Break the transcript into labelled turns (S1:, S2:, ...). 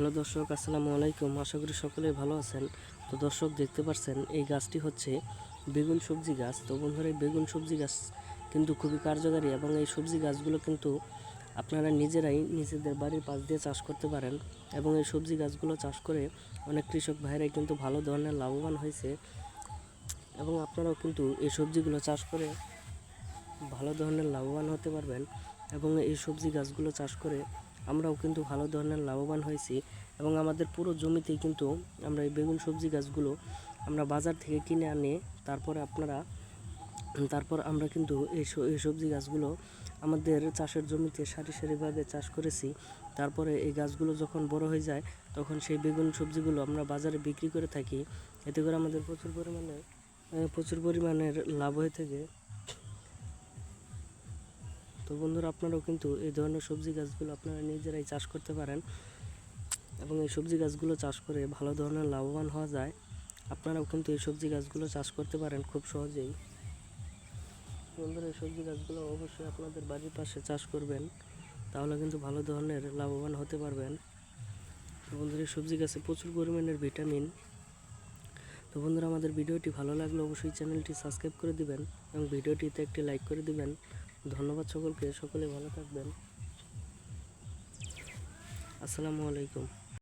S1: Hello দর্শক, আসসালামু আলাইকুম। আশা করি সকলেই ভালো আছেন। তো দর্শক, দেখতে পাচ্ছেন এই গাছটি হচ্ছে বেগুন সবজি গাছ। তো বন্ধুরা, এই বেগুন সবজি গাছ কিন্তু খুবই কার্যকারী এবং এই সবজি গাছগুলো কিন্তু আপনারা নিজেরাই নিজেদের বাড়ির পাশ দিয়ে চাষ করতে পারেন এবং এই সবজি গাছগুলো চাষ করে অনেক কৃষক ভাইরাই কিন্তু ভালো ধরনের লাভবান হয়েছে এবং আপনারাও কিন্তু এই সবজিগুলো চাষ করে ভালো ধরনের লাভবান হতে পারবেন। এবং এই সবজি গাছগুলো চাষ করে আমরাও কিন্তু ভালো ধরনের লাভবান হয়েছি এবং আমাদের পুরো জমিতেই কিন্তু আমরা এই বেগুন সবজি গাছগুলো আমরা বাজার থেকে কিনে আনি। তারপর আমরা কিন্তু এই সবজি গাছগুলো আমাদের চাষের জমিতে সারি সারিভাবে চাষ করেছি। তারপরে এই গাছগুলো যখন বড় হয়ে যায় তখন সেই বেগুন সবজিগুলো আমরা বাজারে বিক্রি করে থাকি। এতে করে আমাদের প্রচুর পরিমাণের লাভ হয়ে থাকে। তো বন্ধুরা, আপনারাও কিন্তু এই ধরনের সবজি গাছগুলো আপনারা নিজেরাই চাষ করতে পারেন এবং এই সবজি গাছগুলো চাষ করে ভালো ধরনের লাভবান হওয়া যায়। আপনারাও কিন্তু এই সবজি গাছগুলো চাষ করতে পারেন খুব সহজেই। বন্ধুরা, এই সবজি গাছগুলো অবশ্যই আপনাদের বাড়ির পাশে চাষ করবেন, তাহলে কিন্তু ভালো ধরনের লাভবান হতে পারবেন। তো বন্ধুরা, এই সবজি গাছে প্রচুর পরিমাণের ভিটামিন। তো বন্ধুরা, আমাদের ভিডিওটি ভালো লাগলে অবশ্যই চ্যানেলটি সাবস্ক্রাইব করে দিবেন এবং ভিডিওটিতে একটি লাইক করে দিবেন। ধন্যবাদ সকলকে, সকলে ভালো থাকবেন। আসসালামু আলাইকুম।